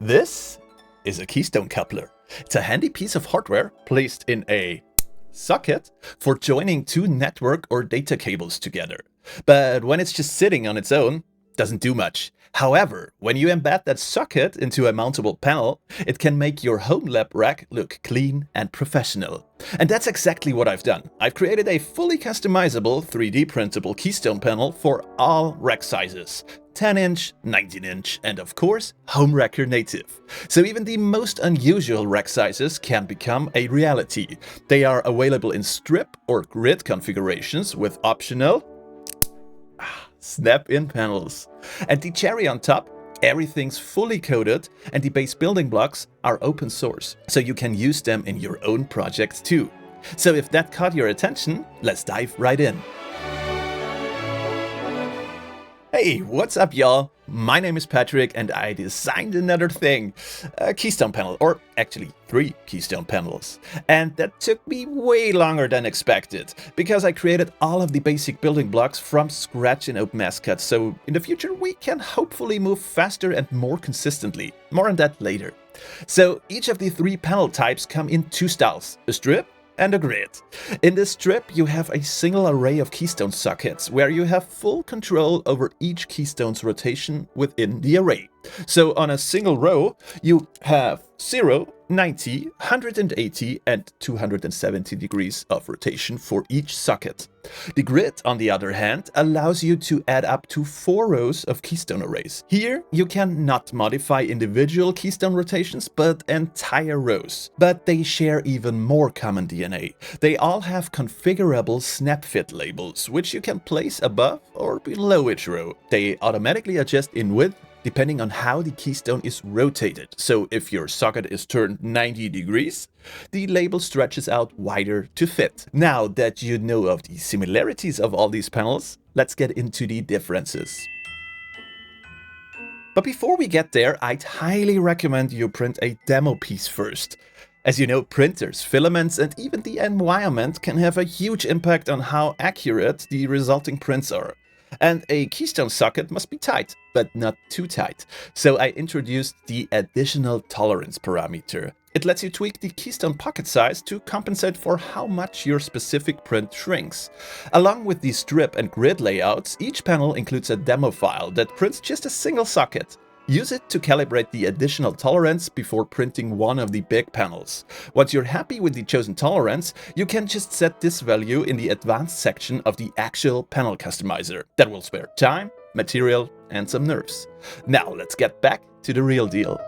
This is a Keystone coupler. It's a handy piece of hardware placed in a socket for joining two network or data cables together. But when it's just sitting on its own, doesn't do much. However, when you embed that socket into a mountable panel, it can make your HomeLab rack look clean and professional. And that's exactly what I've done. I've created a fully customizable 3D printable Keystone panel for all rack sizes. 10-inch, 19-inch, and of course, HomeRacker-native. So even the most unusual rack sizes can become a reality. They are available in strip or grid configurations with optional snap-in panels. And the cherry on top, everything's fully coded and the base building blocks are open source, so you can use them in your own projects too. So if that caught your attention, let's dive right in. Hey, what's up y'all? My name is Patrick and I designed another thing, a Keystone panel, or actually 3 Keystone panels. And that took me way longer than expected, because I created all of the basic building blocks from scratch in OpenSCAD, so in the future we can hopefully move faster and more consistently. More on that later. So each of the 3 panel types come in 2 styles, a strip and a grid. In this strip, you have a single array of Keystone sockets where you have full control over each Keystone's rotation within the array. So on a single row, you have 0, 90, 180 and 270 degrees of rotation for each socket. The grid, on the other hand, allows you to add up to 4 rows of Keystone arrays. Here, you can not modify individual Keystone rotations, but entire rows. But they share even more common DNA. They all have configurable snap fit labels, which you can place above or below each row. They automatically adjust in width depending on how the Keystone is rotated. So if your socket is turned 90 degrees, the label stretches out wider to fit. Now that you know of the similarities of all these panels, let's get into the differences. But before we get there, I'd highly recommend you print a demo piece first. As you know, printers, filaments, and even the environment can have a huge impact on how accurate the resulting prints are. And a Keystone socket must be tight, but not too tight. So I introduced the additional tolerance parameter. It lets you tweak the Keystone pocket size to compensate for how much your specific print shrinks. Along with the strip and grid layouts, each panel includes a demo file that prints just a single socket. Use it to calibrate the additional tolerance before printing one of the big panels. Once you're happy with the chosen tolerance, you can just set this value in the advanced section of the actual panel customizer. That will spare time, material, and some nerves. Now let's get back to the real deal.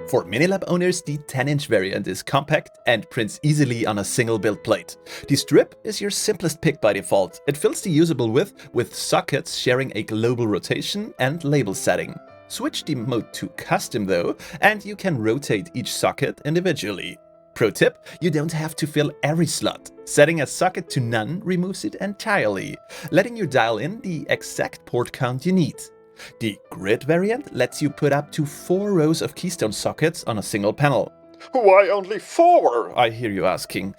For Minilab owners, the 10-inch variant is compact and prints easily on a single build plate. The strip is your simplest pick by default. It fills the usable width with sockets sharing a global rotation and label setting. Switch the mode to custom though, and you can rotate each socket individually. Pro tip, you don't have to fill every slot. Setting a socket to none removes it entirely, letting you dial in the exact port count you need. The grid variant lets you put up to 4 rows of Keystone sockets on a single panel. Why only 4? I hear you asking.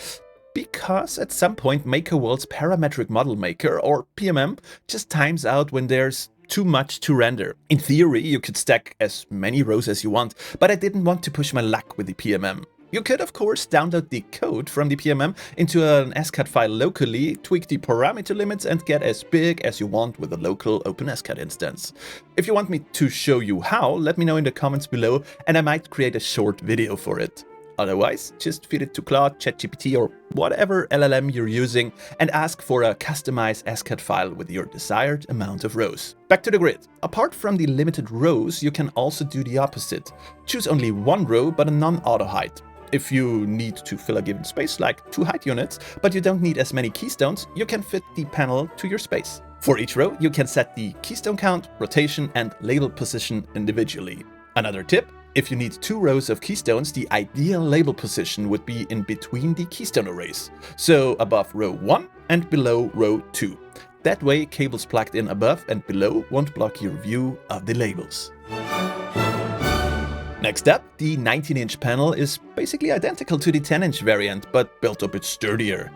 Because at some point MakerWorld's Parametric Model Maker, or PMM, just times out when there's too much to render. In theory, you could stack as many rows as you want, but I didn't want to push my luck with the PMM. You could, of course, download the code from the PMM into an SCAD file locally, tweak the parameter limits, and get as big as you want with a local OpenSCAD instance. If you want me to show you how, let me know in the comments below, and I might create a short video for it. Otherwise, just feed it to Claude, ChatGPT, or whatever LLM you're using, and ask for a customized SCAD file with your desired amount of rows. Back to the grid. Apart from the limited rows, you can also do the opposite. Choose only 1 row, but a non-auto height. If you need to fill a given space, like 2 height units, but you don't need as many keystones, you can fit the panel to your space. For each row, you can set the keystone count, rotation, and label position individually. Another tip, if you need 2 rows of keystones, the ideal label position would be in between the keystone arrays, so above row 1 and below row 2. That way, cables plugged in above and below won't block your view of the labels. Next up, the 19-inch panel is basically identical to the 10-inch variant, but built a bit sturdier.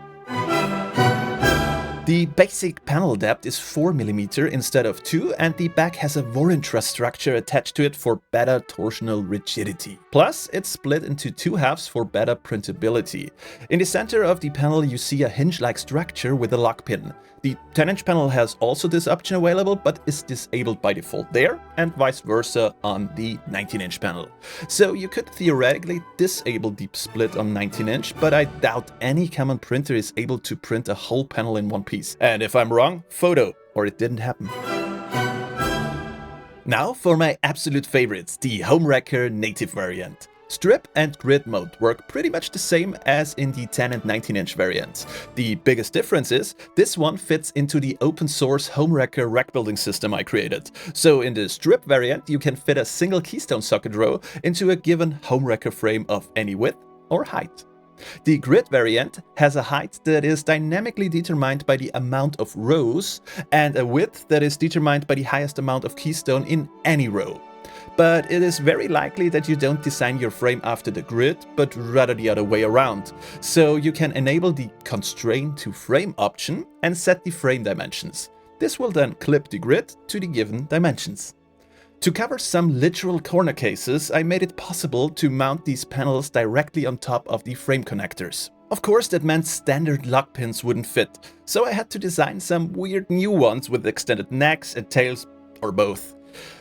The basic panel depth is 4 mm instead of 2, and the back has a Warren truss structure attached to it for better torsional rigidity. Plus, it's split into 2 halves for better printability. In the center of the panel you see a hinge-like structure with a lock pin. The 10-inch panel has also this option available, but is disabled by default there, and vice versa on the 19-inch panel. So you could theoretically disable deep split on 19-inch, but I doubt any common printer is able to print a whole panel in one piece. And if I'm wrong, photo, or it didn't happen. Now for my absolute favorites, the HomeRacker-native variant. Strip and grid mode work pretty much the same as in the 10 and 19-inch variants. The biggest difference is this one fits into the open source HomeRacker rack building system I created. So in the strip variant you can fit a single Keystone socket row into a given HomeRacker frame of any width or height. The grid variant has a height that is dynamically determined by the amount of rows and a width that is determined by the highest amount of Keystone in any row. But it is very likely that you don't design your frame after the grid, but rather the other way around. So you can enable the constrain to frame option and set the frame dimensions. This will then clip the grid to the given dimensions. To cover some literal corner cases, I made it possible to mount these panels directly on top of the frame connectors. Of course, that meant standard lock pins wouldn't fit, so I had to design some weird new ones with extended necks and tails, or both.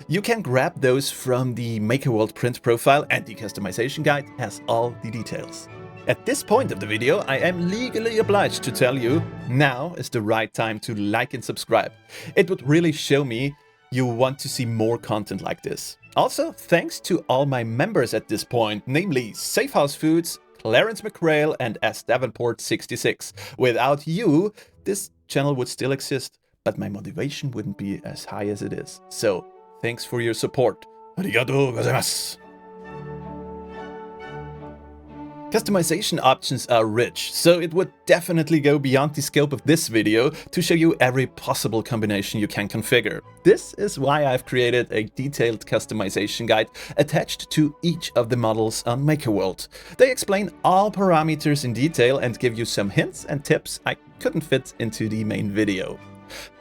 You can grab those from the MakerWorld print profile, and the customization guide has all the details. At this point of the video, I am legally obliged to tell you, now is the right time to like and subscribe. It would really show me you want to see more content like this. Also, thanks to all my members at this point, namely Safehouse Foods, Clarence McRail, and S. Davenport66. Without you, this channel would still exist, but my motivation wouldn't be as high as it is. So, thanks for your support. Arigatou gozaimasu. Customization options are rich, so it would definitely go beyond the scope of this video to show you every possible combination you can configure. This is why I've created a detailed customization guide attached to each of the models on MakerWorld. They explain all parameters in detail and give you some hints and tips I couldn't fit into the main video.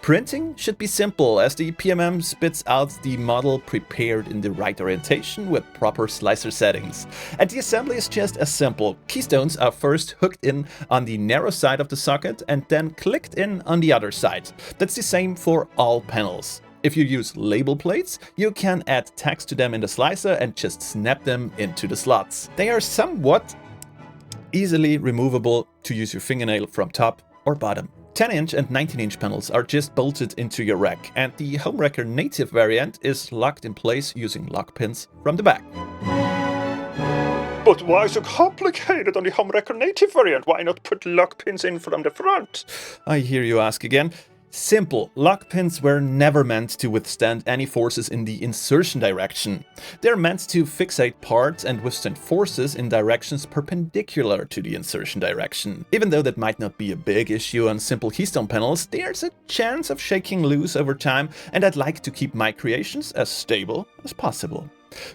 Printing should be simple, as the PMM spits out the model prepared in the right orientation with proper slicer settings. And the assembly is just as simple. Keystones are first hooked in on the narrow side of the socket and then clicked in on the other side. That's the same for all panels. If you use label plates, you can add text to them in the slicer and just snap them into the slots. They are somewhat easily removable to use your fingernail from top or bottom. 10-inch and 19-inch panels are just bolted into your rack, and the HomeRacker-native variant is locked in place using lock pins from the back. But why so complicated on the HomeRacker-native variant? Why not put lock pins in from the front? I hear you ask again. Simple, lock pins were never meant to withstand any forces in the insertion direction. They're meant to fixate parts and withstand forces in directions perpendicular to the insertion direction. Even though that might not be a big issue on simple Keystone panels, there's a chance of shaking loose over time, and I'd like to keep my creations as stable as possible.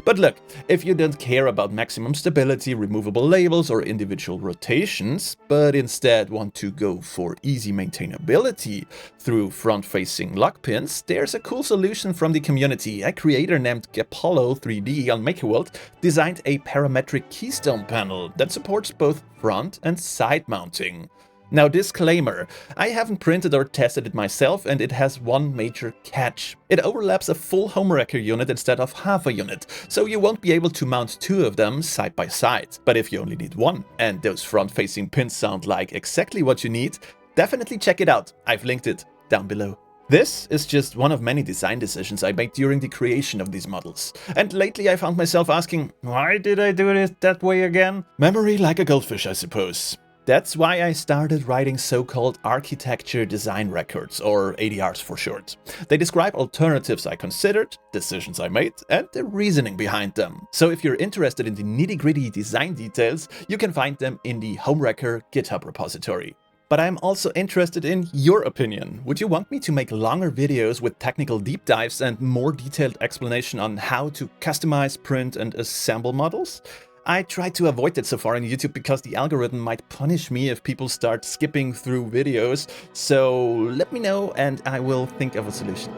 But look, if you don't care about maximum stability, removable labels, or individual rotations, but instead want to go for easy maintainability through front-facing lock pins, there's a cool solution from the community. A creator named Gapollo 3D on MakerWorld designed a parametric Keystone panel that supports both front and side mounting. Now, disclaimer, I haven't printed or tested it myself, and it has one major catch. It overlaps a full HomeRacker unit instead of half a unit, so you won't be able to mount two of them side by side. But if you only need one, and those front-facing pins sound like exactly what you need, definitely check it out. I've linked it down below. This is just one of many design decisions I made during the creation of these models. And lately I found myself asking, why did I do it that way again? Memory like a goldfish, I suppose. That's why I started writing so-called architecture design records, or ADRs for short. They describe alternatives I considered, decisions I made, and the reasoning behind them. So if you're interested in the nitty-gritty design details, you can find them in the HomeRacker GitHub repository. But I'm also interested in your opinion. Would you want me to make longer videos with technical deep dives and more detailed explanation on how to customize, print, and assemble models? I try to avoid that so far on YouTube because the algorithm might punish me if people start skipping through videos, so let me know and I will think of a solution.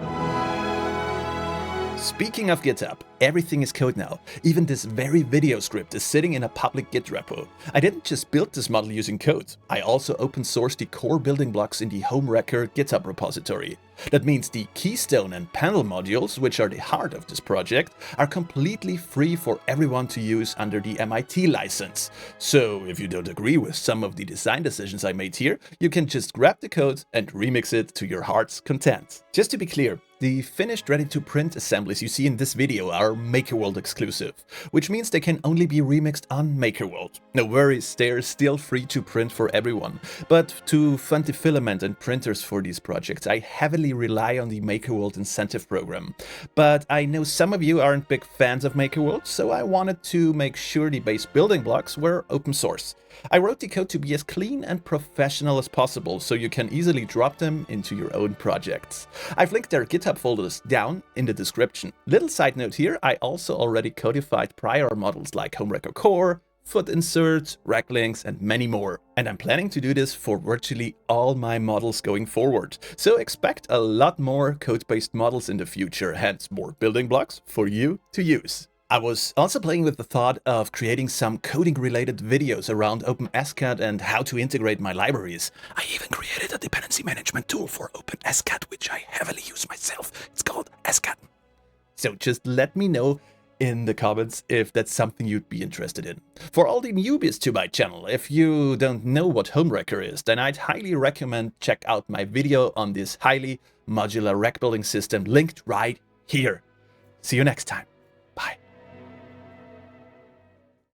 Speaking of GitHub, everything is code now. Even this very video script is sitting in a public Git repo. I didn't just build this model using code, I also open sourced the core building blocks in the HomeRacker GitHub repository. That means the Keystone and Panel modules, which are the heart of this project, are completely free for everyone to use under the MIT license. So if you don't agree with some of the design decisions I made here, you can just grab the code and remix it to your heart's content. Just to be clear, the finished ready-to-print assemblies you see in this video are MakerWorld exclusive, which means they can only be remixed on MakerWorld. No worries, they're still free to print for everyone. But to fund the filament and printers for these projects, I heavily rely on the MakerWorld incentive program. But I know some of you aren't big fans of MakerWorld, so I wanted to make sure the base building blocks were open source. I wrote the code to be as clean and professional as possible, so you can easily drop them into your own projects. I've linked their GitHub folders down in the description. Little side note here, I also already codified prior models like HomeRacker Core, foot inserts, rack links, and many more. And I'm planning to do this for virtually all my models going forward. So expect a lot more code-based models in the future, hence more building blocks for you to use. I was also playing with the thought of creating some coding-related videos around OpenSCAD and how to integrate my libraries. I even created a dependency management tool for OpenSCAD, which I heavily use myself. It's called SCAD. So just let me know in the comments if that's something you'd be interested in. For all the newbies to my channel, if you don't know what HomeRacker is, then I'd highly recommend check out my video on this highly modular rack building system linked right here. See you next time.